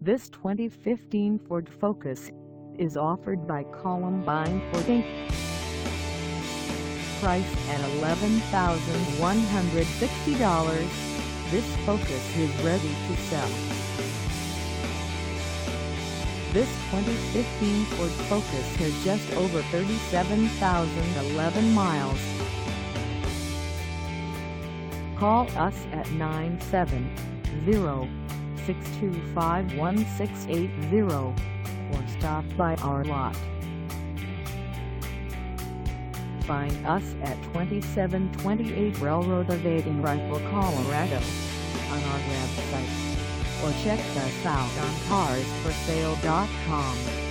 This 2015 Ford Focus is offered by Columbine Ford Inc. Priced at $11,160, this Focus is ready to sell. This 2015 Ford Focus has just over 37,011 miles. Call us at 970-625-1680 or stop by our lot. Find us at 2728 Railroad Ave in Rifle, Colorado on our website, or check us out on carsforsale.com.